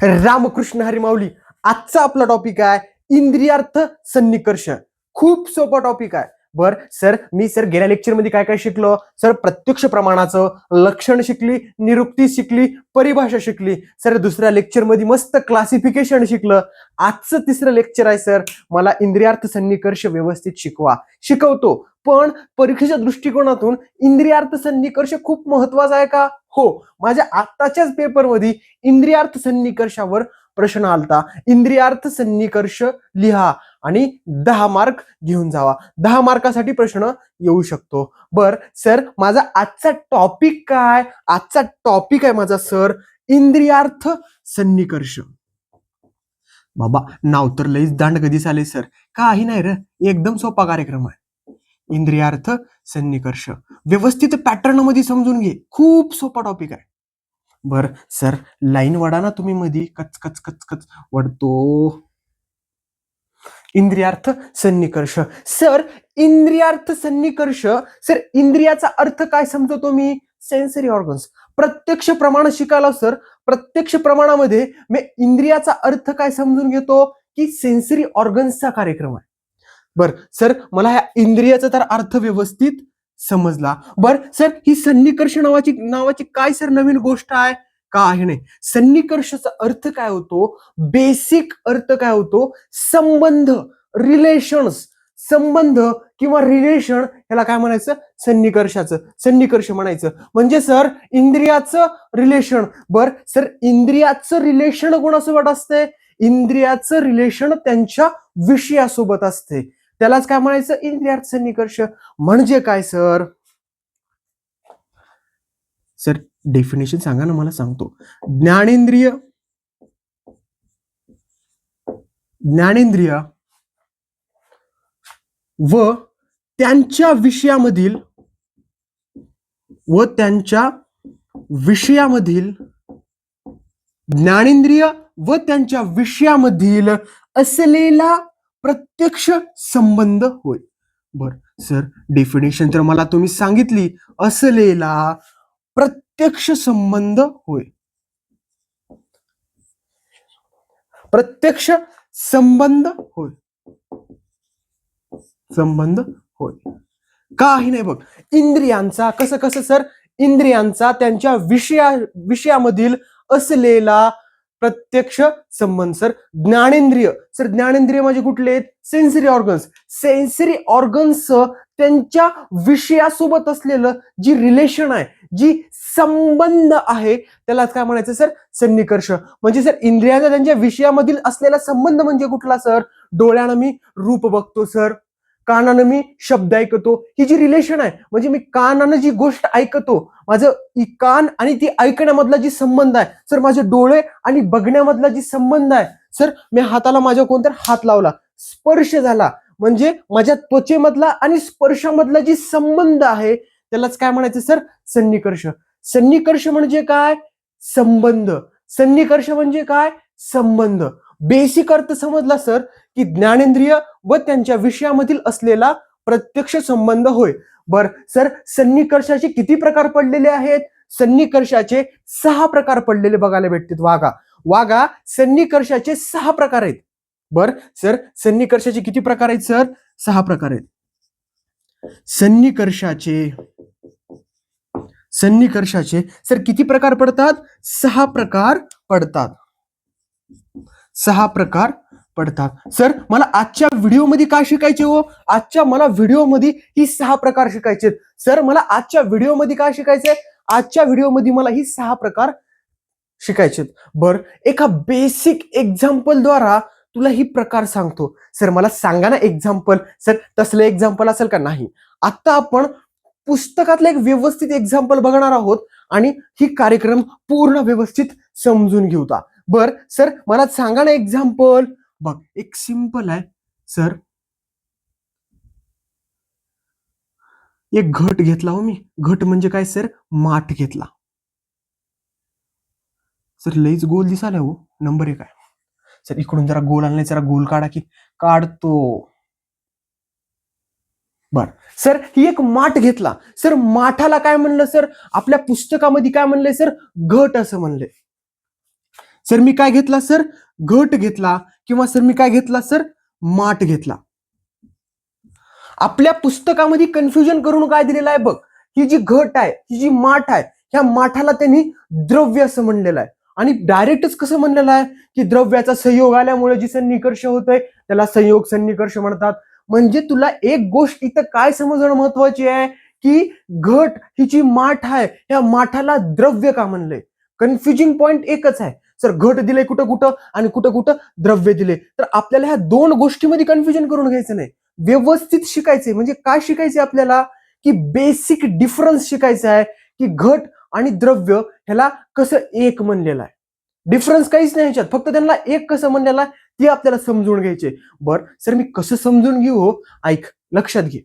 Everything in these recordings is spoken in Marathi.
रामकृष्ण हरी माऊली. आजचा आपला टॉपिक आहे इंद्रियार्थ सन्निकर्ष. खूप सोपा टॉपिक आहे. बर सर, मी गेल्या लेक्चर मध्ये काय काय शिकलो सर? प्रत्यक्ष प्रमाणाचं लक्षण शिकली, निरुक्ती शिकली, परिभाषा शिकली. सर दुसऱ्या लेक्चर मध्ये मस्त क्लासिफिकेशन शिकलं. आजचं तिसरं लेक्चर आहे सर, मला इंद्रियार्थ सन्निकर्ष व्यवस्थित शिकवतो. पण परीक्षेच्या दृष्टिकोनातून इंद्रियार्थ सन्निकर्ष खूप महत्वाचा आहे का? हो. माझ्या आत्ताच्याच पेपरमध्ये इंद्रियार्थ सन्निकर्षावर प्रश्न आलता. इंद्रियार्थ सन्निकर्ष लिहा आणि 10 मार्क घेऊन जावा. 10 मार्कासाठी प्रश्न येऊ शकतो. बर सर, माझा आजचा टॉपिक काय? आजचा टॉपिक आहे माझा सर इंद्रियार्थ सन्निकर्ष. बाबा नाव तर लईच दांड कधीच आले सर. काही नाही रे, एकदम सोपा कार्यक्रम आहे. इंद्रियार्थ सन्निकर्ष व्यवस्थित पॅटर्न मध्ये समजून घे. खूप सोपा टॉपिक आहे. बर सर, लाईन वडा ना तुम्ही मध्ये. कच कच कच कच वडतो. इंद्रियार्थ सन्निकर्ष. सर इंद्रियार्थ सन्निकर्ष, सर इंद्रियाचा अर्थ काय समजतो मी? Sensory organs. प्रत्यक्ष प्रमाण शिकायला सर, प्रत्यक्ष प्रमाणामध्ये मी इंद्रियाचा अर्थ काय समजून घेतो की सेन्सरी ऑर्गन्सचा कार्यक्रम आहे. बर सर, मला ह्या इंद्रियाचा तर अर्थ व्यवस्थित समजला. बर सर, ही सन्निकर्ष नावाची काय सर नवीन गोष्ट आहे? काय नाही. सन्निकर्षाचा अर्थ काय होतो? बेसिक अर्थ काय होतो? संबंध, रिलेशन्स. संबंध किंवा रिलेशन, याला काय म्हणायचं? सन्निकर्ष म्हणायचं. म्हणजे सर इंद्रियाचं रिलेशन. बर सर, इंद्रियाचं रिलेशन कोणासोबत असते? इंद्रियाचं रिलेशन त्यांच्या विषयासोबत असते. त्यालाच काय म्हणायचं? इंद्रियार्थ सन्निकर्ष. म्हणजे काय सर? सर डेफिनेशन सांगा ना, मला सांगतो. ज्ञानेंद्रिय व त्यांच्या विषयामधील ज्ञानेंद्रिय व त्यांच्या विषयामधील असलेला प्रत्यक्ष संबंध होय. बर सर, डेफिनेशन तर मला तुम्ही सांगितली. असलेला प्रत्यक्ष संबंध होय. प्रत्यक्ष संबंध होय. काही नाही बघ. इंद्रियांचा कसं सर? इंद्रियांचा त्यांच्या विषयामधील असलेला प्रत्यक्ष संबंध. सर ज्ञानेंद्रिय म्हणजे कुठले आहेत? Sensory organs. सेन्सरी ऑर्गन्स त्यांच्या विषयासोबत असलेलं जी रिलेशन आहे, जी संबंध आहे, त्यालाच काय म्हणायचं सर? सन्निकर्ष. म्हणजे सर इंद्रियांचा त्यांच्या विषयामधील असलेला संबंध म्हणजे कुठला सर? डोळ्यानं मी रूप बघतो सर, कानानं मी शब्द ऐकतो. ही जी रिलेशन आहे, म्हणजे मी कानानं जी गोष्ट ऐकतो, माझं कान आणि ती ऐकण्यामधला जी संबंध आहे सर, माझे डोळे आणि बघण्यामधला जी संबंध आहे सर, मी हाताला माझ्या कोणतरी हात लावला, स्पर्श झाला, म्हणजे माझ्या त्वचेमधला आणि स्पर्शामधला जी संबंध आहे, त्यालाच काय म्हणायचं सर? सन्निकर्ष. सन्निकर्ष म्हणजे काय? संबंध. सन्निकर्ष म्हणजे काय? संबंध. बेसिक अर्थ समजला सर, की ज्ञानेंद्रिय व त्यांच्या विषयामधील असलेला प्रत्यक्ष संबंध होय. बर सर, सन्निकर्षाचे किती प्रकार पडलेले आहेत? सन्निकर्षाचे 6 प्रकार पडलेले बघायला भेटतात. वागा सन्निकर्षाचे 6 प्रकार आहेत. बर सर, सन्निकर्षाचे किती प्रकार आहेत सर? 6 प्रकार आहेत. सन्निकर्षाचे सर किती प्रकार पडतात? 6 प्रकार पडतात. 6 प्रकार पडतात. सर मला आजच्या व्हिडिओमध्ये काय शिकायचे हो? मला व्हिडिओमध्ये ही 6 प्रकार शिकायचे. सर मला आजच्या व्हिडिओमध्ये काय शिकायचंय? आजच्या व्हिडिओमध्ये मला ही 6 प्रकार शिकायचे. बर, एका बेसिक एक्झाम्पल द्वारा तुला ही प्रकार सांगतो. सर मला सांगा ना एक्झाम्पल. सर तसलं एक्झाम्पल असेल का? नाही. आता आपण पुस्तकातलं एक व्यवस्थित एक्झाम्पल बघणार आहोत आणि ही कार्यक्रम पूर्ण व्यवस्थित समजून घेऊता. बर सर, मला सांगा ना एक्झाम्पल. बघ, एक सिंपल आहे सर. एक घट घेतला हो मी. घट म्हणजे काय सर? माठ घेतला. सर लईच गोल दिसायला हो. नंबर 1 आहे सर. इकडून जरा गोल आणलाय, जरा गोल काढा की. काढतो. बर सर, ही एक माठ घेतला. सर माठाला काय म्हणलं सर? आपल्या पुस्तकामध्ये काय म्हणलंय सर? घट असं म्हणलंय. सर मी काय घेतला सर, घट घेतला, किंवा सर मी काय घेतला सर, माठ घेतला. आपल्या पुस्तकामध्ये कन्फ्युजन करून काय दिलेलं आहे बघ, ही जी घट आहे, ही जी माठ आहे, ह्या माठाला त्यांनी द्रव्य असं म्हणलेलं आहे. आणि डायरेक्टच कसं म्हणलेलं आहे की द्रव्याचा संयोग आल्यामुळे जी सन्निकर्ष होतोय त्याला संयोग सन्निकर्ष म्हणतात. म्हणजे तुला एक गोष्ट इथं काय समजणं महत्वाची आहे की घट ही जी माठ आहे या माठाला द्रव्य का म्हणलंय. कन्फ्युजिंग पॉइंट एकच आहे सर, घट दिले कुठं कुठं आणि कुठं कुठं द्रव्य दिले. तर आपल्याला ह्या दोन गोष्टीमध्ये कन्फ्युजन करून घ्यायचं नाही, व्यवस्थित शिकायचंय. म्हणजे काय शिकायचंय आपल्याला की बेसिक डिफरन्स शिकायचा आहे की घट आणि द्रव्य ह्याला कसं एक म्हणलेलं आहे. डिफरन्स काहीच नाही ह्याच्यात, फक्त त्यांना एक कसं म्हणलेलं आहे ते आपल्याला समजून घ्यायचे. बर सर मी कसं समजून घेऊ हो, ऐक लक्षात घे.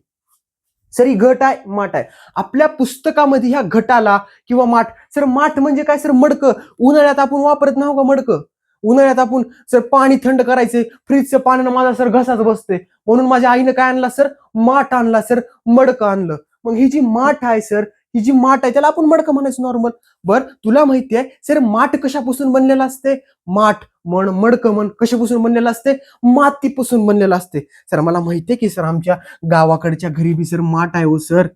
सर ही घट आहे माठ आहे, आपल्या पुस्तकामध्ये ह्या घटाला किंवा माठ, सर माठ म्हणजे काय सर, मडकं. उन्हाळ्यात आपण वापरत नाही का मडकं, उन्हाळ्यात आपण सर पाणी थंड करायचे, फ्रीजचं पाण्यानं माझा सर घसाच बसते, म्हणून माझ्या आईनं काय आणला सर, माठ आणला सर, मडकं आणलं. मग ही जी माठ आहे सर, ही जी माठ आहे त्याला आपण मडकं म्हणायचं नॉर्मल. बर तुला माहिती आहे सर माठ कशापासून बनलेला असते, माठ म्हण मडकं म्हण कशापासून बनलेलं असते, मातीपासून बनलेलं असते. सर मला माहितीये की सर आमच्या गावाकडच्या घरी बी सर माठ आहे हो सर.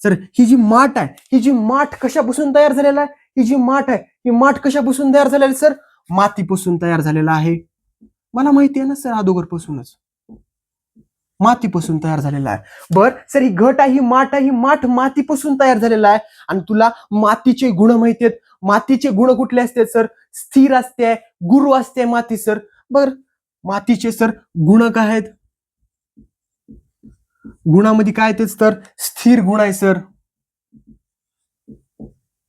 सर ही जी माठ आहे, ही जी माठ कशापासून तयार झालेला आहे, ही जी माठ आहे ही माठ कशापासून तयार झालेली सर, मातीपासून तयार झालेला आहे. मला माहिती आहे ना सर अगोदरपासूनच मातीपासून तयार झालेला आहे. बर सर ही घट आहे, ही माठ आहे, ही माठ मातीपासून तयार झालेला आहे. आणि तुला मातीचे गुण माहिती आहेत, मातीचे गुण कुठले असते सर, स्थिर असते, गुरु असते माती सर. बर मातीचे सर गुण काय आहेत, गुणामध्ये काय तेच तर स्थिर गुण आहे सर,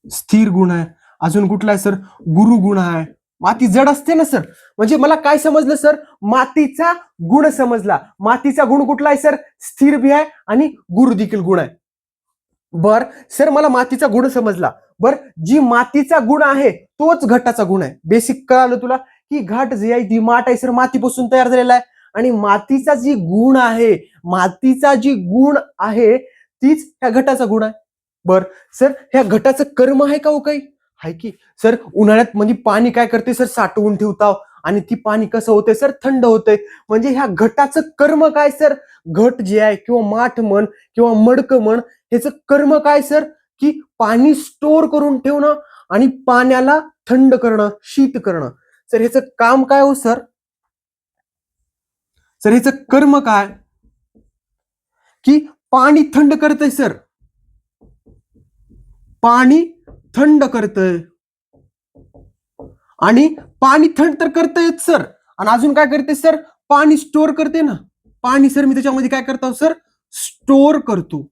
स्थिर गुण आहे. अजून कुठला आहे सर, गुरु गुण आहे. माती जड असते ना सर, म्हणजे मला काय समजलं सर, मातीचा गुण समजला. मातीचा गुण कुठला आहे सर, स्थिर बी आहे आणि गुरु देखील गुण आहे. बर सर मला मातीचा गुण समजला. बर जी मातीचा गुण आहे तोच घटाचा गुण आहे. बेसिक कळालं तुला की घाट जी आहे ती माठ आहे सर मातीपासून तयार झालेला आहे. आणि मातीचा जी गुण आहे, मातीचा जी गुण आहे तीच ह्या घटाचा गुण आहे. बर सर ह्या घटाचं कर्म आहे का हो काही, आहे की सर. उन्हाळ्यात म्हणजे पाणी काय करते सर, साठवून ठेवताव आणि ती पाणी कसं होते सर, थंड होते. म्हणजे ह्या घटाचं कर्म काय सर, घट जे आहे किंवा माठ म्हण किंवा मडकं म्हण, ह्याचं कर्म काय सर, की पाणी स्टोअर करून ठेवणं आणि पाण्याला थंड करणं, शीत करणं. सर ह्याचं काम काय हो सर, सर ह्याचं कर्म काय की पाणी थंड करतंय सर, पाणी थंड करतंय. आणि पाणी थंड तर करतंयच सर, आणि अजून काय करते सर, पाणी स्टोअर करते ना. पाणी सर मी त्याच्यामध्ये काय करतो सर, स्टोअर करतो.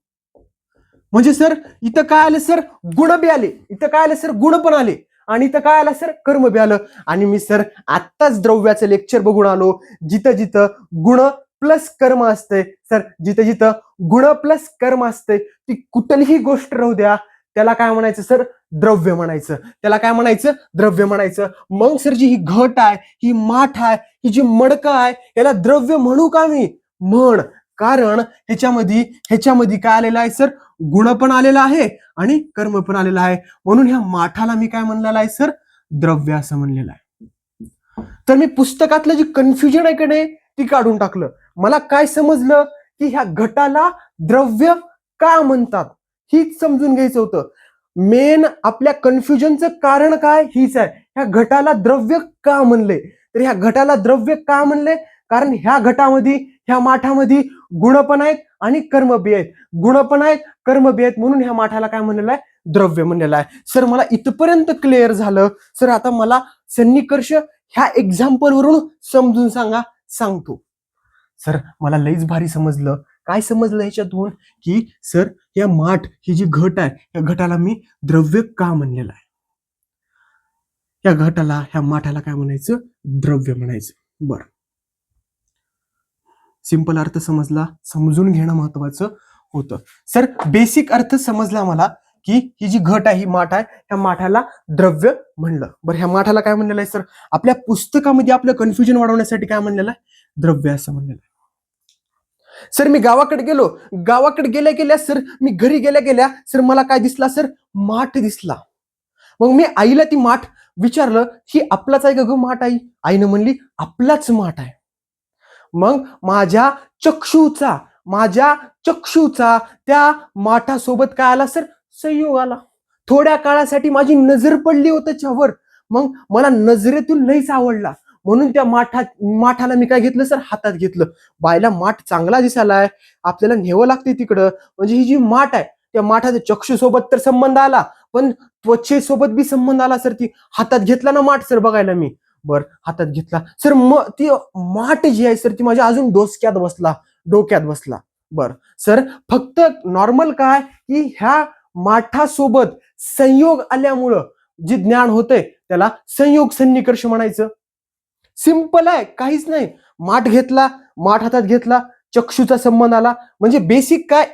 म्हणजे सर इथं काय आलं सर, गुण बी आले, इथं काय आलं सर, गुण पण आले, आणि इथं काय आलं सर, कर्म बी आलं. आणि मी सर आत्ताच द्रव्याचं लेक्चर बघून आलो, जिथं जिथं गुण प्लस कर्म असते सर, जिथं जिथं गुण प्लस कर्म असते ती कुठलीही गोष्ट राहू द्या त्याला काय म्हणायचं सर, द्रव्य म्हणायचं. त्याला काय म्हणायचं, द्रव्य म्हणायचं. मग सर जी ही घट आहे, ही माठ आहे, ही जी मडकं आहे, याला द्रव्य म्हणू का मी, म्हण. कारण ह्याच्यामध्ये काय आलेलं आहे सर, गुण पण आलेला आहे आणि कर्म पण आलेला आहे. म्हणून ह्या माठाला मी काय म्हणलेलं आहे सर, द्रव्य असं म्हणलेलं आहे. तर मी पुस्तकातलं जी कन्फ्युजन आहे का नाही ती काढून टाकलं. मला काय समजलं की ह्या घटाला द्रव्य का म्हणतात हीच समजून घ्यायचं होतं. मेन आपल्या कन्फ्युजनचं कारण काय हीच आहे, ह्या घटाला द्रव्य का म्हणले. तर ह्या घटाला द्रव्य का म्हणले, कारण ह्या घटामध्ये ह्या माठामध्ये गुण पण आहेत आणि कर्म बी आहेत, गुण पण आहेत कर्म बी आहेत. म्हणून ह्या माठाला काय म्हणलेलं आहे, द्रव्य म्हणलेलं आहे. सर मला इथपर्यंत क्लिअर झालं. सर आता मला सन्निकर्ष ह्या एक्झाम्पल वरून समजून सांगतो. सर मला लईच भारी समजलं. काय समजलं ह्याच्यातून की सर या माठ ही जी घट आहे या घटाला मी द्रव्य का म्हणलेलं आहे, या घटाला ह्या माठाला काय म्हणायचं, द्रव्य म्हणायचं. बर सिंपल अर्थ समजला, समजून घेणं महत्वाचं होतं. सर बेसिक अर्थ समजला मला की ही जी घट आहे ही माठ आहे, ह्या माठाला द्रव्य म्हणलं. बरं ह्या माठाला काय म्हणलेलं आहे सर, आपल्या पुस्तकामध्ये आपलं कन्फ्युजन वाढवण्यासाठी काय म्हणलेलं आहे, द्रव्य असं म्हणलेलं आहे. सर मी गावाकडे गेलो, गावाकडे गेल्या गेल्या सर मी घरी गेल्या गेल्या सर मला काय दिसला सर, माठ दिसला. मग मी आईला ती माठ विचारलं, ही आपलाच आहे का ग माठ आई? आईनं म्हणली आपलाच माठ आहे. मग माझ्या चक्षुचा त्या माठासोबत काय आला सर? संयोग आला. थोड्या काळासाठी माझी नजर पडली होती त्याच्यावर. मग मला नजरेतून लईच आवडला, म्हणून त्या माठाला मी काय घेतलं सर? हातात घेतलं. बायला माठ चांगला दिसायलाय, आपल्याला न्यावं लागते तिकडं. म्हणजे ही जी माठ आहे त्या माठाच्या चक्षुसोबत तर संबंध आला, पण त्वचेसोबत बी संबंध आला सर. ती हातात घेतला ना माठ सर बघायला मी. बर, हातात घेतला सर. मग ती माठ जी आहे सर ती माझ्या अजून डोक्यात बसला. बर सर, फक्त नॉर्मल काय की ह्या माठासोबत संयोग आल्यामुळं जे ज्ञान होतंय त्याला संयोग सन्निकर्ष म्हणायचं. सिंपल आहे, काहीच नाही. माठ हातात घेतला, चक्षुचा संबंध आला. म्हणजे बेसिक काय,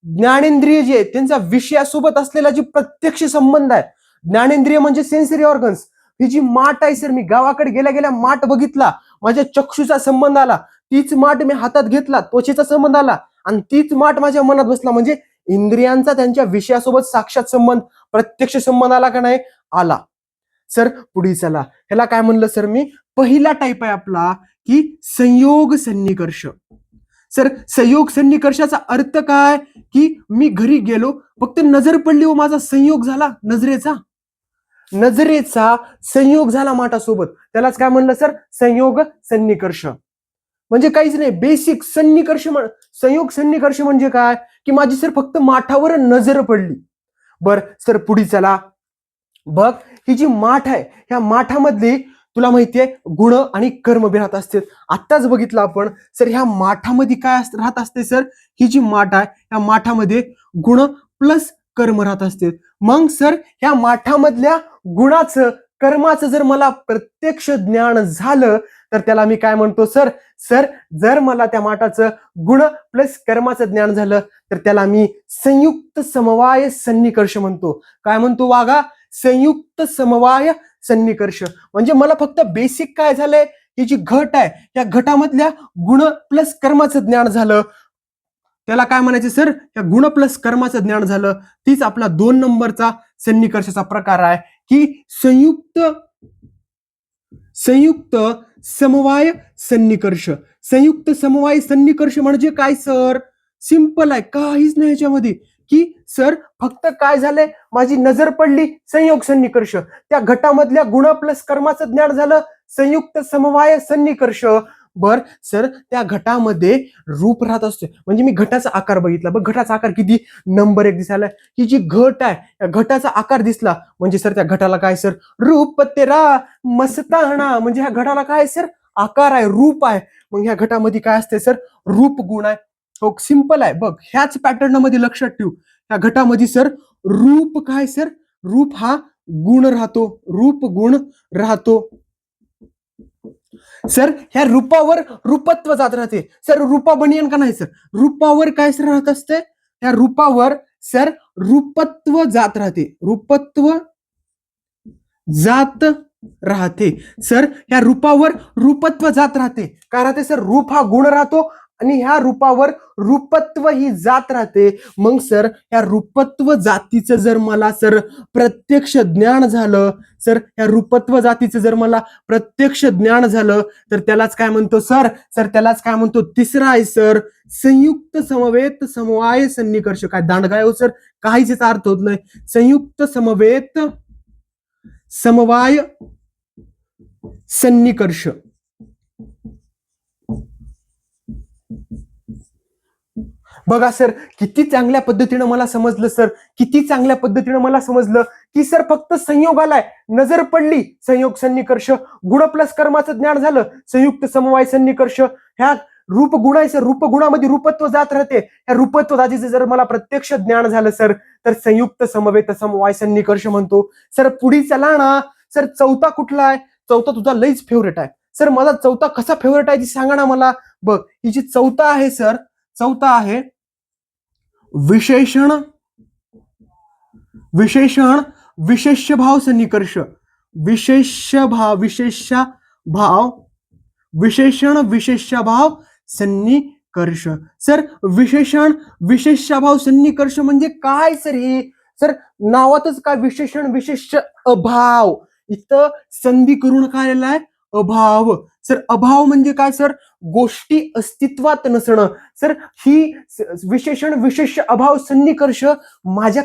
ज्ञानेंद्रिय जे आहेत त्यांचा विषयासोबत असलेला जे प्रत्यक्ष संबंध आहे. ज्ञानेंद्रिय म्हणजे सेन्सरी ऑर्गन्स. ही जी माठ आहे सर, मी गावाकडे गेल्या गेल्या माठ बघितला, माझ्या चक्षुचा संबंध आला. तीच माठ मी हातात घेतला, त्वचेचा संबंध आला, आणि तीच माठ माझ्या मनात बसला. म्हणजे इंद्रियांचा त्यांच्या विषयासोबत साक्षात संबंध, प्रत्यक्ष संबंध आला का नाही? आला. सर पुढे चला, ह्याला काय म्हणलं सर मी? पहिला टाईप आहे आपला की संयोग सन्निकर्ष. सर संयोग सन्निकर्षाचा अर्थ काय की मी घरी गेलो, फक्त नजर पडली व माझा संयोग झाला, नजरेचा संयोग झाला माठासोबत, त्यालाच काय म्हणलं सर? संयोग सन्निकर्ष. म्हणजे काहीच नाही, बेसिक संयोग सन्निकर्ष म्हणजे काय की माझी सर फक्त माठावर नजर पडली. बर सर पुढे चला, बघ ही जी माठ आहे ह्या माठामधली तुला माहितीये गुण आणि कर्म बी राहत असते. आत्ताच बघितलं आपण सर. ह्या माठामध्ये काय राहत असते सर? ही जी माठ आहे ह्या माठामध्ये गुण प्लस कर्म राहत असते. मग सर ह्या माठामधल्या गुणाचं कर्माचं जर मला प्रत्यक्ष ज्ञान झालं तर त्याला मी काय म्हणतो सर? जर मला त्या माठाचं गुण प्लस कर्माचं ज्ञान झालं तर त्याला मी संयुक्त समवाय सन्निकर्ष म्हणतो. काय म्हणतो वागा? संयुक्त समवाय सन्निकर्ष. म्हणजे मला फक्त बेसिक काय झालंय, ही जी घट आहे या घटामधल्या गुण प्लस कर्माचं ज्ञान झालं, त्याला काय म्हणायचं सर? या गुण प्लस कर्माचं ज्ञान झालं. तीच आपला 2 नंबरचा सन्निकर्षाचा प्रकार आहे की संयुक्त समवाय सन्निकर्ष. संयुक्त समवाय सन्निकर्ष म्हणजे काय सर? सिंपल आहे, काहीच नाही याच्यामध्ये. की सर फक्त काय झालंय, माझी नजर पडली, संयोग सन्निकर्ष. त्या घटामधल्या गुण प्लस कर्माचं ज्ञान झालं, संयुक्त समवाय सन्निकर्ष. बर सर, त्या घटामध्ये रूप राहत असतो. म्हणजे मी घटाचा आकार बघितला, बघ घटाचा आकार किती नंबर 1 दिसायला. ही जी घट आहे या घटाचा आकार दिसला म्हणजे सर त्या घटाला काय सर? रूप तेरा मस्ताना. म्हणजे ह्या घटाला काय सर? आकार आहे, रूप आहे. मग ह्या घटामध्ये काय असते सर? रूप गुण आहे. हो सिंपल आहे, बघ ह्याच पॅटर्न मध्ये लक्षात ठेवू. ह्या घटामध्ये सर रूप काय सर? रूप हा गुण राहतो, रूप गुण राहतो. सर ह्या रूपावर रूपत्व जात राहते. सर रूपा बनियन का नाही सर? रूपावर काय सर राहत असते? ह्या रूपावर सर रूपत्व जात राहते, रूपत्व जात राहते. सर ह्या रूपावर रूपत्व जात राहते. काय राहते सर? रूप हा गुण राहतो आणि ह्या रूपावर रूपत्व ही जात राहते. मग सर ह्या रूपत्व जातीचं जर मला सर प्रत्यक्ष ज्ञान झालं, सर ह्या रूपत्व जातीचं जर मला प्रत्यक्ष ज्ञान झालं तर त्यालाच काय म्हणतो सर? त्यालाच काय म्हणतो? तिसरा आहे सर संयुक्त समवेत समवाय सन्निकर्ष. काय दांडगाय हो सर? काहीच याचा अर्थ होत नाही. संयुक्त समवेत समवाय सन्निकर्ष. बघा सर किती चांगल्या पद्धतीने मला समजलं सर, किती चांगल्या पद्धतीने मला समजलं की सर फक्त संयोग आलाय, नजर पडली, संयोग सन्निकर्ष. गुण प्लस कर्माचं ज्ञान झालं, संयुक्त समवाय सन्निकर्ष. ह्या रूप गुण आहे सर, रूपगुणामध्ये रूपत्व जात राहते. ह्या रूपत्व जातीचं जर मला प्रत्यक्ष ज्ञान झालं सर तर संयुक्त समवेत समवाय सन्निकर्ष म्हणतो. सर पुढे चला ना सर. चौथा कुठला आहे? चौथा तुझा लईच फेवरेट आहे सर. माझा चौथा कसा फेवरेट आहे ती सांगा ना मला. बघ ही जी चौथा आहे सर, चौथा आहे विशेषण विशेष्य भाव सन्निकर्ष. विशेषण विशेष्यभाव सन्निकर्ष. सर विशेषण विशेष्यभाव सन्निकर्ष म्हणजे काय सर? ही सर नावातच काय विशेषण विशेष अभाव, इथं संधी करून काय आलेला आहे, अभाव. सर अभाव म्हणजे काय सर, गोष्टी अस्तित्वात नसणं. सर ही विशेषण विशेष अभाव सन्निकर्ष माझ्या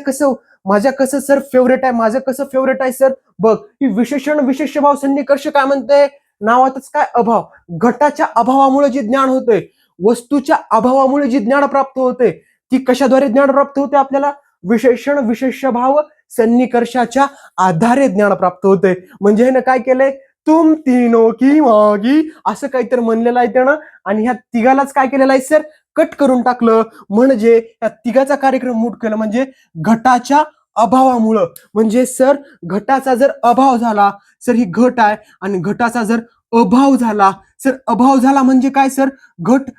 कसं सर फेवरेट आहे, माझं कसं फेवरेट आहे सर. बघ ही विशेषण विशेष भाव सन्निकर्ष काय म्हणते, नावातच काय अभाव. घटाच्या अभावामुळे जे ज्ञान होतंय, वस्तूच्या अभावामुळे जे ज्ञान प्राप्त होते, ती कशाद्वारे ज्ञान प्राप्त होते आपल्याला, विशेषण विशेष भाव सन्निकर्षाच्या आधारे ज्ञान प्राप्त होते. म्हणजे ह्यानं काय केलंय, तुम तीनों की मागी असं काहीतरी म्हणलेलं आहे त्यानं, आणि ह्या तिघालाच काय केलेलं आहे सर, कट करून टाकलं. म्हणजे या तिघाचा कार्यक्रम मूट केला. म्हणजे घटाच्या अभावामुळं, म्हणजे सर घटाचा जर अभाव झाला सर, ही घट आहे, आणि घटाचा जर अभाव झाला सर, अभाव झाला म्हणजे काय सर, घट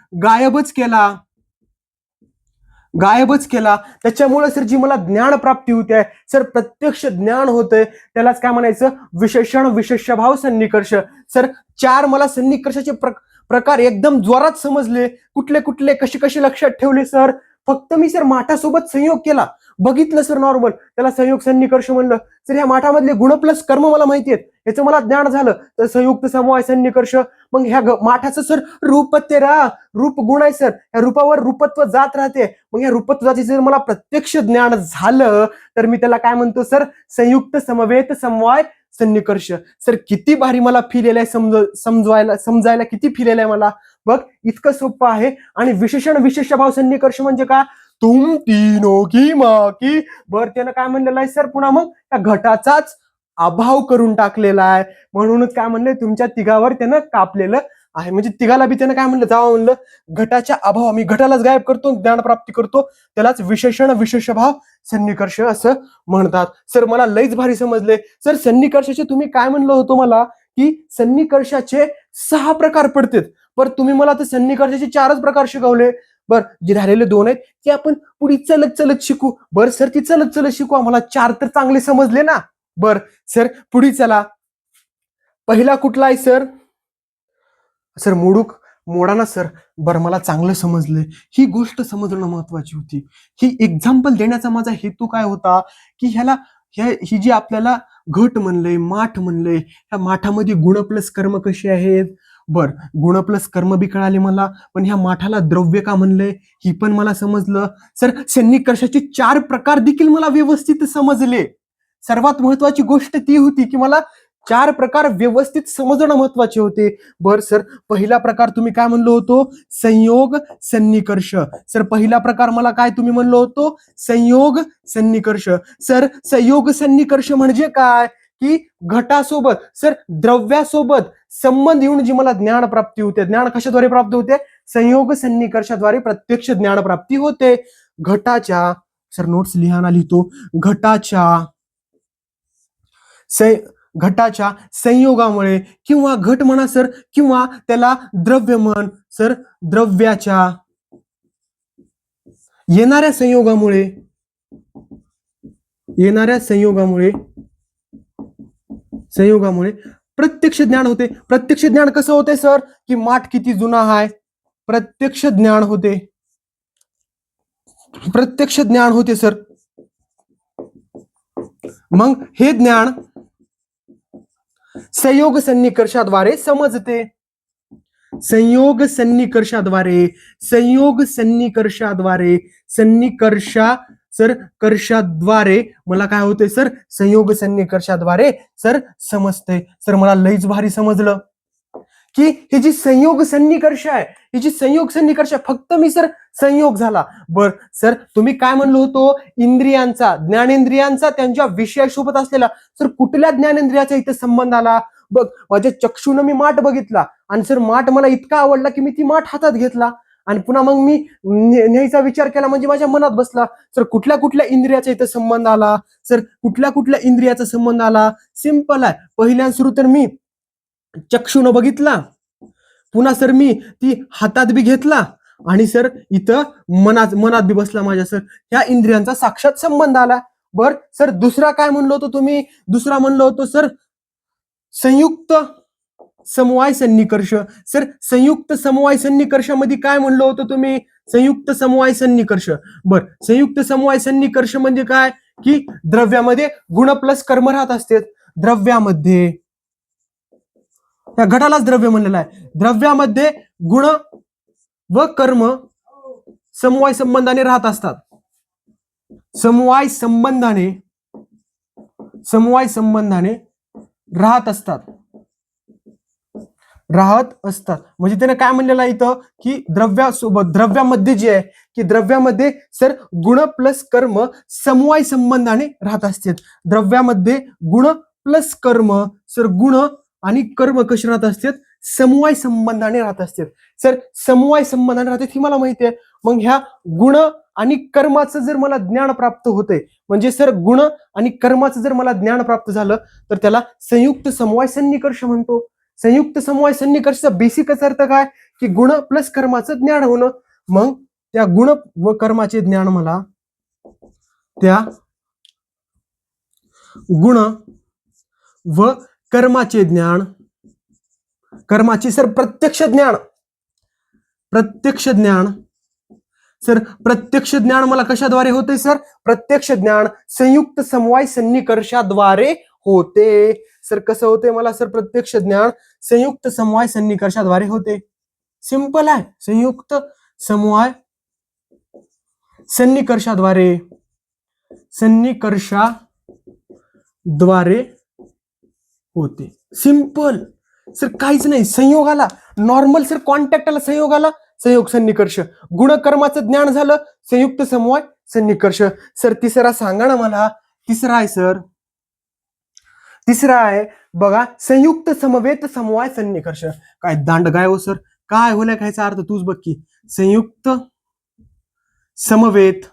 गायबच केला. त्याच्यामुळे सर जी मला ज्ञान प्राप्ती होते सर, प्रत्यक्ष ज्ञान होतंय, त्यालाच काय म्हणायचं, विशेषण विशेष भाव सन्निकर्ष. सर 4 मला सन्निकर्षाचे प्रकार एकदम जोरात समजले. कुठले कुठले कसे कसे लक्षात ठेवले सर, फक्त मी सर माठासोबत संयोग केला, बघितलं सर नॉर्मल, त्याला संयोग सन्निकर्ष म्हणलं. सर ह्या माठामधले गुण प्लस कर्म मला माहिती आहेत, याचं मला ज्ञान झालं, तर संयुक्त समवाय सन्निकर्ष. मग ह्या माठाचं सर रूप रूप गुण आहे सर, ह्या रूपावर रूपत्व जात राहते. मग ह्या रूपत्व जातीचं जर मला प्रत्यक्ष ज्ञान झालं, तर मी त्याला काय म्हणतो सर, संयुक्त समवेत समवाय सन्निकर्ष. सर किती भारी मला फील आहे, समजायला किती फील आहे मला. बघ इतकं सोपं आहे. आणि विशेषण विशेष भाव सन्निकर्ष म्हणजे काय, तुम तीनों की माकी. बरं त्यानं काय म्हणलेलं आहे सर, पुन्हा मग त्या घटाचाच अभाव करून टाकलेला आहे, म्हणूनच काय म्हणले, तुमच्या तिघावर त्यानं कापलेलं आहे. म्हणजे तिघाला बी त्यानं काय म्हणलं, जावा म्हणलं, घटाच्या अभाव, मी घटालाच गायब करतो, ज्ञान प्राप्ती करतो, त्यालाच विशेषण विशेष भाव सन्निकर्ष असं म्हणतात. सर मला लईच भारी समजले. सर सन्निकर्षाचे तुम्ही काय म्हणलं होतं मला, की सन्निकर्षाचे 6 प्रकार पडतात, पण तुम्ही मला तर सन्निकर्षाचे 4च प्रकार शिकवले. बर जे राहिलेले 2 आहेत ते आपण पुढे चलत चलत शिकू. बर सर ती चलत चलत शिकू, आम्हाला 4 तर चांगले समजले ना. बर सर पुढे चला. पहिला कुठला आहे सर, सर मोडा ना सर. बरं मला चांगलं समजलं, ही गोष्ट समजणं महत्वाची होती. ही एक्झाम्पल देण्याचा माझा हेतू काय होता, की ही जी आपल्याला घट म्हणलंय, माठ म्हणलंय, ह्या माठामध्ये गुण प्लस कर्म कसे आहेत. बर गुण प्लस कर्म बी कळाले मला, पण ह्या माठाला द्रव्य का म्हणलंय ही पण मला समजलं. सर सन्निकर्षाचे 4 प्रकार देखील मला व्यवस्थित समजले. सर्वात महत्वाची गोष्ट ती होती की मला 4 प्रकार व्यवस्थित समजणं महत्वाचे होते. बर सर पहिला प्रकार तुम्ही काय म्हणलो होतो, संयोग सन्निकर्ष. सर पहिला प्रकार मला काय तुम्ही म्हणलो होतो, संयोग सन्निकर्ष. सर संयोग सन्निकर्ष म्हणजे काय, की घटासोबत सर द्रव्यासोबत संबंध येऊन जी मला ज्ञान प्राप्ती होते. ज्ञान कशाद्वारे प्राप्त होते, संयोग सन्निकर्षाद्वारे प्रत्यक्ष ज्ञान प्राप्ती होते. घटाच्या, सर नोट्स लिहायला लिहितो, घटाच्या संयोगामुळे, किंवा घट म्हणा सर, किंवा त्याला द्रव्य म्हण सर, द्रव्याच्या येणाऱ्या संयोगामुळे प्रत्यक्ष ज्ञान होते. प्रत्यक्ष ज्ञान कसं होते सर, की माठ किती जुना आहे, प्रत्यक्ष ज्ञान होते सर. मग हे ज्ञान संयोग सन्निकर्षाद्वारे समजते. कर्षाद्वारे मला काय होते सर, संयोग सन्निकर्षाद्वारे सर समजते. सर मला लईच भारी समजलं की ही जी संयोग सन्निकर्ष आहे, ही जी संयोग सन्निकर्ष फक्त मी सर संयोग झाला. बर सर तुम्ही काय म्हणलो होतो, इंद्रियांचा, ज्ञानेंद्रियांचा त्यांच्या विषयासोबत असलेला, सर कुठल्या ज्ञानेंद्रियाचा इथे संबंध आला. बघ माझ्या चक्षुनं मी माठ बघितला, आणि सर माठ मला इतका आवडला की मी ती माठ हातात घेतला, आणि पुन्हा मग मी न्यायचा विचार केला, म्हणजे माझ्या मनात बसला. सर कुठल्या कुठल्या इंद्रियाचा इथं संबंध आला, सर कुठल्या कुठल्या इंद्रियाचा संबंध आला, सिंपल आहे. पहिल्या सुरू तर मी चक्षुनं बघितला, पुन्हा सर मी ती हातात बी घेतला, आणि सर इथं मनात बी बसला माझ्या. सर ह्या इंद्रियांचा साक्षात संबंध आला. बर सर दुसरा काय म्हणलो होतो तुम्ही, दुसरा म्हणलो होतो सर संयुक्त समवाय सन्निकर्ष. सर संयुक्त समवाय सन्निकर्षामध्ये काय म्हणलं होतं तुम्ही, संयुक्त समवाय सन्निकर्ष. बर संयुक्त समवाय सन्निकर्ष म्हणजे काय, की द्रव्यामध्ये गुण प्लस कर्म राहत असते. द्रव्यामध्ये, या घटालाच द्रव्य म्हणलेलं आहे, द्रव्यामध्ये गुण व कर्म समवाय संबंधाने राहत असतात. समवाय संबंधाने राहत असतात. म्हणजे त्याने काय म्हणलेलं आहे इथं, की द्रव्यामध्ये जे आहे की द्रव्यामध्ये सर गुण प्लस कर्म समवाय संबंधाने राहत असतात. द्रव्यामध्ये गुण प्लस कर्म, सर गुण आणि कर्म कसे राहत असतात, समवाय संबंधाने राहत असतात. सर समवाय संबंधाने राहतात ही मला माहिती आहे. मग ह्या गुण आणि कर्माचं जर मला ज्ञान प्राप्त होतंय, म्हणजे सर गुण आणि कर्माचं जर मला ज्ञान प्राप्त झालं तर त्याला संयुक्त समवाय सन्निकर्ष म्हणतो. संयुक्त समवाय सन्निकर्षचा बेसिकच अर्थ काय, की गुण प्लस कर्माचं ज्ञान होणं. मग त्या गुण व कर्माचे ज्ञान मला, त्या गुण व कर्माचे ज्ञान, कर्माचे सर प्रत्यक्ष ज्ञान सर प्रत्यक्ष ज्ञान मला कशाद्वारे होते सर, प्रत्यक्ष ज्ञान संयुक्त समवाय सन्निकर्षाद्वारे होते. सर कसं होते मला सर प्रत्यक्ष ज्ञान संयुक्त समवाय सन्निकर्षाद्वारे होते. सिंपल आहे, संयुक्त समवाय सन्निकर्षाद्वारे होते. सिंपल सर, काहीच नाही. संयोगाला नॉर्मल सर, कॉन्टॅक्टला संयोगाला संयोग सन्निकर्ष, गुणकर्माचं ज्ञान झालं संयुक्त समवाय सन्निकर्ष. सर तिसरा सांगा ना मला. तिसरा आहे सर, तिसरा आहे बघा संयुक्त समवेत समवाय सन्निकर्ष. काय दांड गाय हो सर, काय होल्या कायचा अर्थ तूच बघ की. संयुक्त समवेत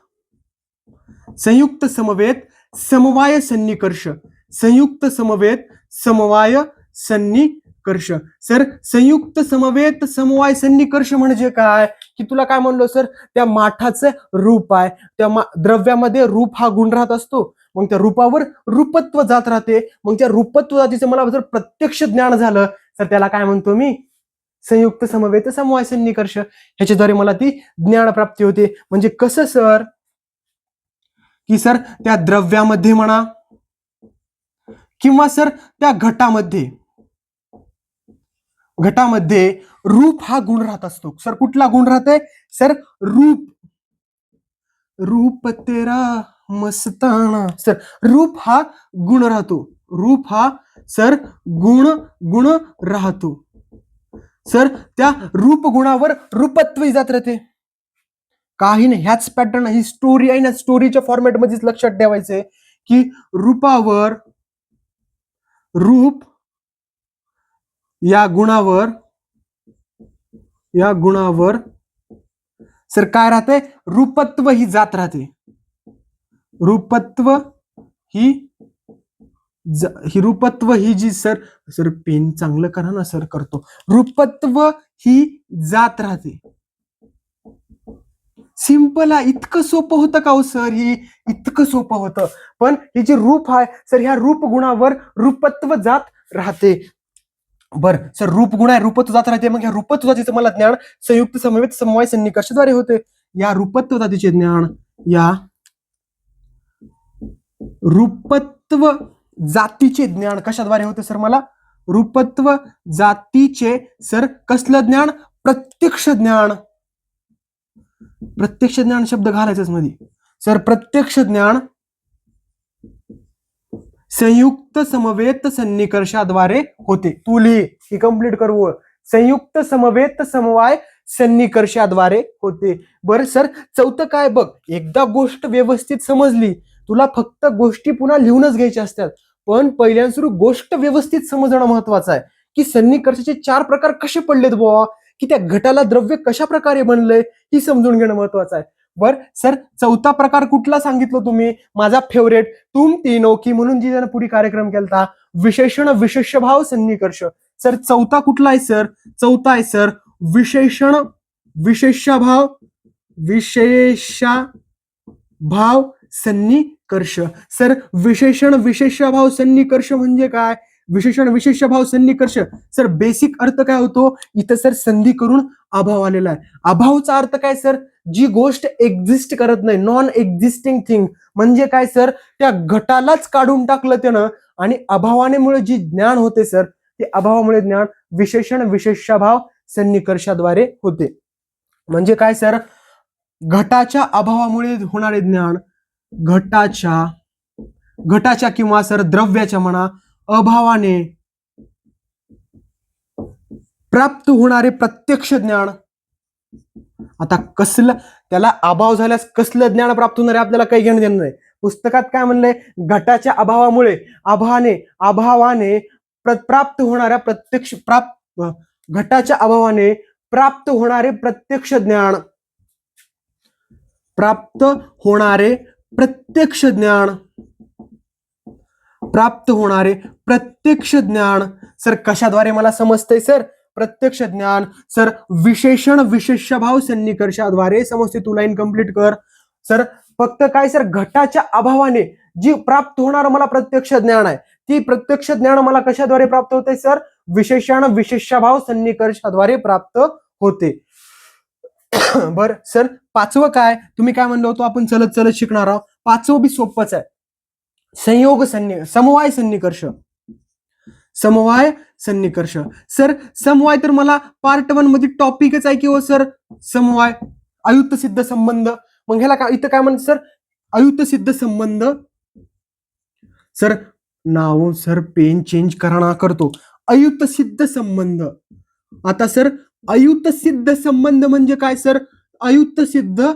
समवाय सन्निकर्ष, संयुक्त समवेत समवाय सन्निकर्ष. सर संयुक्त समवेत समवाय सन्निकर्ष म्हणजे काय, की तुला काय म्हणलो सर, त्या माठाचं रूप आहे, त्या द्रव्यामध्ये रूप हा गुण राहत असतो. मग त्या रूपावर रूपत्व जात राहते. मग त्या रूपत्व जातीचं मला जर प्रत्यक्ष ज्ञान झालं तर त्याला काय म्हणतो मी, संयुक्त समवेत समवाय सन्निकर्ष. ह्याच्याद्वारे मला ती ज्ञान प्राप्ती होते. म्हणजे कसं सर, की सर त्या द्रव्यामध्ये म्हणा किंवा सर त्या घटामध्ये रूप हा गुण राहत असतो. सर कुठला गुण राहते सर, रूप तेरा मस्ताना. सर रूप हा गुण राहतो, रूप हा सर गुण राहतो. सर त्या रूप गुणावर रूपत्व जात राहते. काही नाही, ह्याच पॅटर्न, ही स्टोरी आहे ना, स्टोरीच्या फॉर्मॅट मध्येच लक्षात ठेवायचंय की रूपावर रूप या गुणावर सर काय राहते, रूपत्व ही जात राहते. रूपत्व ही जी सर पेन चांगलं करा ना सर, करतो. रूपत्व ही जात राहते. सिंपल आहे. इतकं सोपं होतं का हो सर, ही इतकं सोपं होतं. पण हे जे रूप आहे सर, ह्या रूप गुणावर रूपत्व जात राहते. बर सर, रूप गुण आहे, रूपत्व जात राहते. मग ह्या रूपत्व जातीचं मला ज्ञान संयुक्त समवेत समवाय सन्निकर्षाद्वारे होते. या रूपत्व जातीचे ज्ञान, या रूपत्व जातीचे ज्ञान कशाद्वारे होते सर मला, रूपत्व जातीचे सर कसलं ज्ञान, प्रत्यक्ष ज्ञान. प्रत्यक्ष ज्ञान शब्द घालायचंच मध्ये सर. प्रत्यक्ष ज्ञान संयुक्त समवेत सन्निकर्षाद्वारे होते. तू लिही, ही कंप्लीट करू. संयुक्त समवेत समवाय सन्निकर्षाद्वारे होते. बरं सर, चौथं काय बघ. एकदा गोष्ट व्यवस्थित समजली, तुला फक्त गोष्टी पुन्हा लिहूनच घ्यायच्या असतात. पण पहिल्यांदा सुरू गोष्ट व्यवस्थित समजणं महत्वाचं आहे, की सन्निकर्षाचे 4 प्रकार कसे पडलेत बुवा, की त्या घटाला द्रव्य कशा प्रकारे बनलंय ही समजून घेणं महत्वाचं आहे. बर सर, चौथा प्रकार कुठला सांगितलं तुम्ही, माझा फेवरेट, तुम तीनों की म्हणून जी त्यानं पुढे कार्यक्रम केलता, विशेषण विशेष्यभाव सन्निकर्ष. सर चौथा कुठला आहे सर, चौथा आहे सर विशेषण विशेष्यभाव सन्निकर्ष. सर विशेषण विशेष्यभाव सन्निकर्ष म्हणजे काय, विशेषण विशेष्यभाव सन्निकर्ष. सर बेसिक अर्थ काय होतो इथं सर संधी करून अभाव आलेला आहे. अभावचा अर्थ काय सर, जी गोष्ट एक्झिस्ट करत नाही, नॉन एक्झिस्टिंग थिंग. म्हणजे काय सर, त्या घटालाच काढून टाकलं त्यानं आणि अभावानेमुळे जी ज्ञान होते सर, ते अभावामुळे ज्ञान विशेषण विशेष्यभाव सन्निकर्षाद्वारे होते. म्हणजे काय सर, घटाच्या अभावामुळे होणारे ज्ञान घटाच्या किंवा सर द्रव्याच्या म्हणा अभावाने प्राप्त होणारे प्रत्यक्ष ज्ञान. आता कसलं त्याला अभाव झाल्यास कसलं ज्ञान प्राप्त होणार आहे आपल्याला काही घेणं देणं नाही. पुस्तकात काय म्हणलंय, घटाच्या अभावामुळे अभावाने प्राप्त होणाऱ्या घटाच्या अभावाने प्राप्त होणारे प्रत्यक्ष ज्ञान. प्राप्त होणारे प्रत्यक्ष ज्ञान. सर कशाद्वारे मला समजतंय सर, प्रत्यक्ष ज्ञान सर विशेषण विशेष्यभाव सन्निकर्षाद्वारे समजते. तू लाईन कंप्लीट कर सर. फक्त काय सर, घटाच्या अभावाने जी प्राप्त होणार मला प्रत्यक्ष ज्ञान आहे, ती प्रत्यक्ष ज्ञान मला कशाद्वारे प्राप्त होते सर, विशेषण विशेष्यभाव सन्निकर्षाद्वारे प्राप्त होते. बर सर, पाचवं काय, तुम्ही काय म्हणलो होतो आपण चलत चलत शिकणार आहोत. पाचवं बी सोपंच आहे, समवाय सन्निकर्ष. सर समवाय तर मला पार्ट 1 मध्ये टॉपिकच आहे की हो सर, समवाय अयुक्त सिद्ध संबंध. मग ह्याला काय इथं काय म्हणतात सर, अयुक्त सिद्ध संबंध. सर नाव सर पेन चेंज करा करतो, अयुक्त सिद्ध संबंध. आता सर अयुक्त सिद्ध संबंध म्हणजे काय सर, अयुक्त सिद्ध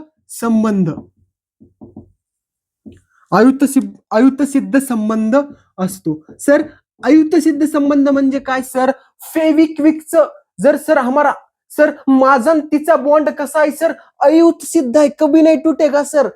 सिद्ध संबंध असतो. सर अयुक्त सिद्ध संबंध म्हणजे काय सर, फेविक्विकचं जर सर हमारा सर माझा तिचा बॉन्ड कसा आहे सर, अयुक्त सिद्ध आहे, कभी नाही टूटेगा सर.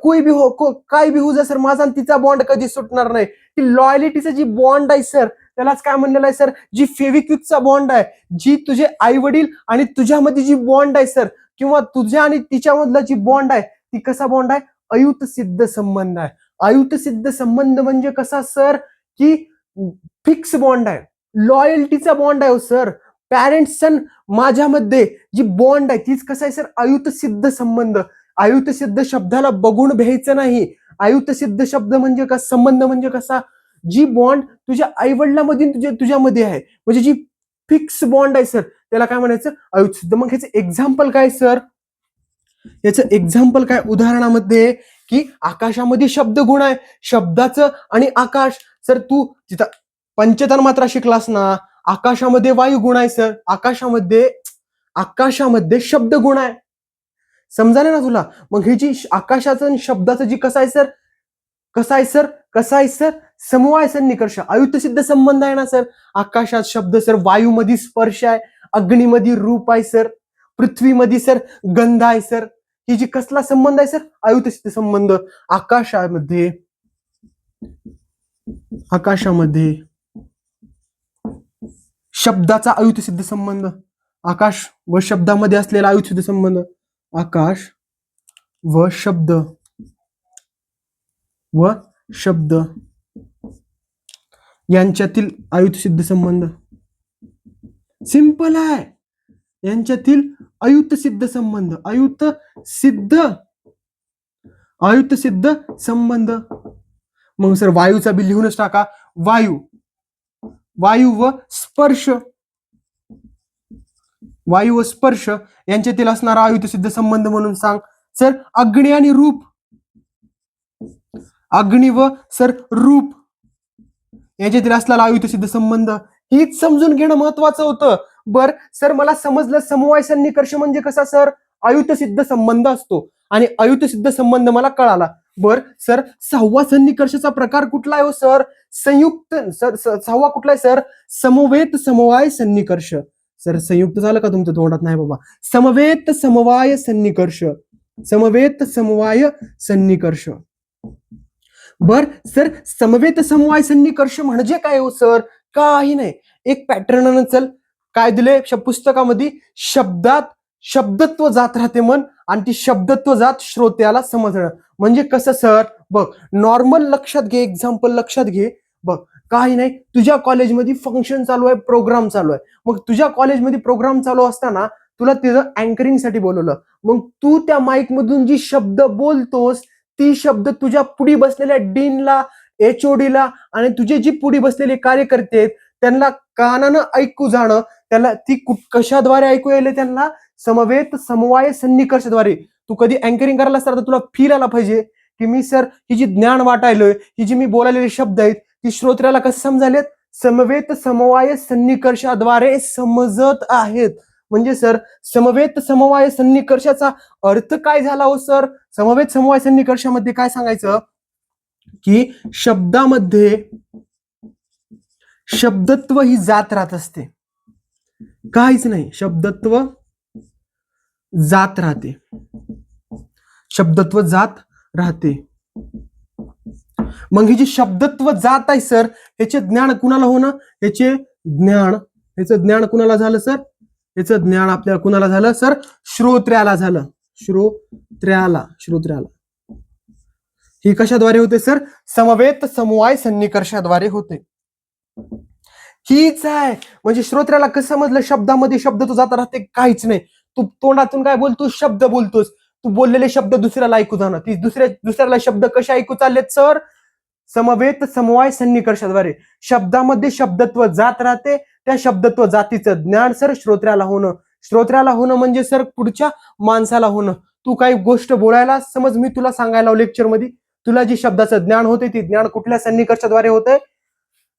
कोई भी हो काय भी हो जा सर, माझा तिचा बॉन्ड कधी सुटणार नाही. ती लॉयलिटीचा जी बॉन्ड आहे सर, त्यालाच काय म्हणलेलं आहे सर, जी फेविक्विकचा बॉन्ड आहे, जी तुझे आई वडील आणि तुझ्यामध्ये जी बॉन्ड आहे सर, किंवा तुझ्या आणि तिच्यामधला जी बॉन्ड आहे, ती कसा बॉन्ड आहे, अयुक्त सिद्ध संबंध आहे. अयुक्त सिद्ध संबंध म्हणजे कसा सर, की फिक्स बॉन्ड आहे, लॉयल्टीचा बॉन्ड आहे सर. पॅरेंट्स सन माझ्यामध्ये जी बॉन्ड आहे तीच कसं आहे सर, अयुक्त सिद्ध संबंध. अयुक्त सिद्ध शब्दाला बघून भ्यायचं नाही. अयुक्त सिद्ध शब्द म्हणजे का, संबंध म्हणजे कसा, जी बॉन्ड तुझ्या आई वडिलांमध्ये तुझ्यामध्ये आहे, म्हणजे जी फिक्स बॉन्ड आहे सर, त्याला काय म्हणायचं, अयुक्त सिद्ध. मग ह्याचं एक्झाम्पल काय सर, याचं एक्झाम्पल काय उदाहरणामध्ये, की आकाशामध्ये शब्द गुण आहे, शब्दाचं आणि आकाश. सर तू तिथं पंचतन्मात्रा शिकलास ना, आकाशामध्ये वायू गुण आहे सर, आकाशामध्ये शब्द गुण आहे, समजाले ना तुला. मग हे जी आकाशाचं आणि शब्दाचं जी कसं आहे सर समवाय सन्निकर्ष, अयुक्त सिद्ध संबंध आहे ना सर. आकाशात शब्द सर, वायूमध्ये स्पर्श आहे, अग्नीमध्ये रूप आहे सर, पृथ्वीमध्ये सर गंध आहे सर. ही जी कसला संबंध आहे सर, अयुक्त सिद्ध संबंध. आकाशामध्ये शब्दाचा अयुक्त सिद्ध संबंध, आकाश व शब्दामध्ये असलेला अयुक्त सिद्ध संबंध, आकाश व शब्द यांच्यातील अयुक्त सिद्ध संबंध. सिंपल आहे, यांच्यातील अयुक्त सिद्ध संबंध, अयुक्त सिद्ध संबंध. मग सर वायूचा बी लिहूनच टाका, वायू व स्पर्श यांच्यातील असणारा अयुक्त सिद्ध संबंध म्हणून सांग सर. अग्नी आणि रूप, अग्नी व सर रूप यांच्यातील असलेला अयुक्त सिद्ध संबंध, हीच समजून घेणं महत्वाचं होतं. बर सर मला समजलं, समवाय सन्निकर्ष म्हणजे कसा सर, अयुक्त सिद्ध संबंध असतो, आणि अयुक्त सिद्ध संबंध मला कळाला. बर सर सहावा सन्निकर्षाचा प्रकार कुठला आहे हो सर, संयुक्त. सर सहावा कुठला आहे सर, समवेत समवाय सन्निकर्ष. सर संयुक्त झालं का तुमच्या तोंडात, नाही बाबा, समवेत समवाय सन्निकर्ष. बर सर समवेत समवाय सन्निकर्ष म्हणजे काय हो सर, काही नाही, एक पॅटर्न चल काय दिले पुस्तकामध्ये, शब्दत्व जात राहते मन, आणि ती शब्दत्व जात श्रोत्याला समजणं. म्हणजे कसं सर, बघ नॉर्मल लक्षात घे, एक्झाम्पल लक्षात घे. बघ काही नाही, तुझ्या कॉलेजमध्ये फंक्शन चालू आहे, प्रोग्राम चालू आहे. मग तुझ्या कॉलेजमध्ये प्रोग्राम चालू असताना तुला तिथं अँकरिंगसाठी बोलवलं. मग तू त्या माईक मधून जी शब्द बोलतोस ती शब्द तुझ्या पुढे बसलेल्या डीनला, HODला आणि तुझे जी पुढे बसलेले कार्यकर्ते आहेत त्यांना कानानं ऐकू जाणं, त्याला ती कशाद्वारे ऐकू यायले त्यांना? समवेत समवाय सन्निकर्षद्वारे. तू कधी अँकरिंग करायला असता तर तुला फील आला पाहिजे की मी सर ही जी ज्ञान वाटायलोय, ही जी मी बोलायलेले शब्द आहेत ती श्रोत्याला कसे समजालेत? समवेत समवाय सन्निकर्षाद्वारे समजत आहेत. म्हणजे सर समवेत समवाय सन्निकर्षाचा अर्थ काय झाला हो सर? समवेत समवाय सन्निकर्षामध्ये काय सांगायचं की शब्दामध्ये शब्दत्व ही जात राहत असते, काहीच नाही, शब्दत्व जात राहते, शब्दत्व जात राहते. मग ही जी शब्दत्व जात आहे सर, ह्याचे ज्ञान कुणाला होणं? ह्याचं ज्ञान कुणाला झालं सर? ह्याचं ज्ञान आपल्याला कुणाला झालं सर? श्रोत्र्याला झालं. श्रोत्र्याला. ही कशाद्वारे होते सर? समवेत समवाय सन्निकर्षाद्वारे होते. हीच आहे. म्हणजे श्रोत्र्याला कसं समजलं? शब्दामध्ये शब्द तो जाता राहते, काहीच नाही. तू तोंडातून काय बोलतोस? शब्द बोलतोस. तू बोललेले शब्द दुसऱ्याला ऐकू जाणं. ती दुसऱ्याला शब्द कसे ऐकू चाललेत सर? समवेत समवाय सन्निकर्षाद्वारे. शब्दामध्ये शब्दत्व जात राहते, त्या शब्दत्व जातीचं ज्ञान सर श्रोत्र्याला होणं. श्रोत्र्याला होणं म्हणजे सर पुढच्या माणसाला होणं. तू काही गोष्ट बोलायला, समज मी तुला सांगायला लेक्चर मध्ये, तुला जी शब्दाचं ज्ञान होते ती ज्ञान कुठल्या सन्निकर्षाद्वारे होतंय?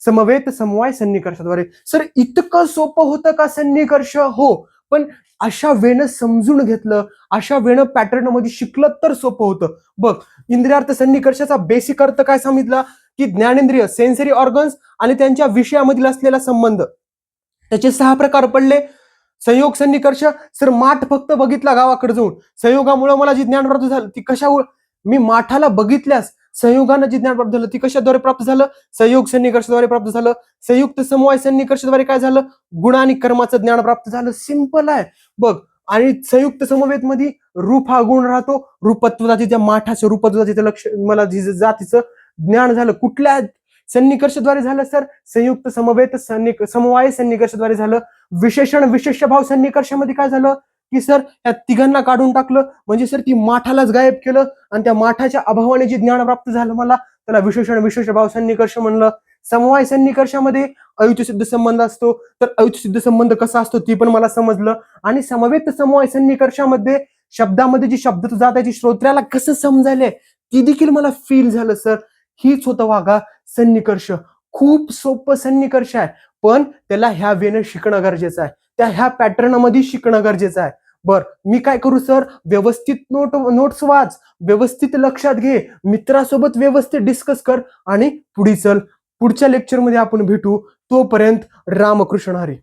समवेत समवाय सन्निकर्षाद्वारे. सर इतकं सोपं होतं का सन्निकर्ष? हो, पण अशा वेळेनं समजून घेतलं, अशा वेळेनं पॅटर्न मध्ये शिकलं तर सोपं होतं. बघ, इंद्रियार्थ सन्निकर्षाचा बेसिक अर्थ काय सांगितला की ज्ञानेंद्रिय, सेन्सरी ऑर्गन्स आणि त्यांच्या विषयामधील असलेला संबंध. त्याचे 6 प्रकार पडले. संयोग सन्निकर्ष, सर माठ फक्त बघितला गावाकडे जाऊन, संयोगामुळे मला जी ज्ञान प्राप्त झालं ती कशामुळे? मी माठाला बघितल्यास संयोगानं जे ज्ञान प्राप्त झालं ती कशाद्वारे प्राप्त झालं? संयोग सन्निकर्षाद्वारे प्राप्त झालं. संयुक्त समवाय सन्निकर्षाद्वारे काय झालं? गुण आणि कर्माचं ज्ञान प्राप्त झालं. सिंपल आहे बघ. आणि संयुक्त समवेत मध्ये रूप हा गुण राहतो, रूपत्व जातीच्या माठाच्या रूपत्व जातीचं लक्ष मला जातीचं ज्ञान झालं. कुठल्या सन्निकर्षाद्वारे झालं सर? संयुक्त समवेत समवाय सन्निकर्षाद्वारे झालं. विशेषण विशेष्य भाव सन्निकर्षामध्ये काय झालं की सर या तिघांना काढून टाकलं, म्हणजे सर ती माठालाच गायब केलं आणि त्या माठाच्या अभावाने जे ज्ञान प्राप्त झालं मला त्याला विशेषण विशेष भाव सन्निकर्ष म्हणलं. समवाय सन्निकर्षामध्ये अयुत सिद्ध संबंध असतो, तर अयुत सिद्ध संबंध कसा असतो ती पण मला समजलं. आणि समवेत समवाय सन्निकर्षामध्ये शब्दामध्ये जी शब्द जात आहे श्रोत्र्याला कसं समजायलंय ती देखील मला फील झालं सर. हीच होतं वागा सन्निकर्ष. खूप सोपं सन्निकर्ष आहे, पण त्याला ह्या वेळेनं शिकणं गरजेचं आहे, त्या ह्या पॅटर्न मध्ये शिकणं गरजेचं आहे. बर, मी काय करू सर? व्यवस्थित नोट्स वाच, व्यवस्थित लक्षात घे, मित्रासोबत व्यवस्थित डिस्कस कर आणि पुढे चल. पुढच्या लेक्चर मध्ये आपण भेटू. तोपर्यंत रामकृष्ण हरी.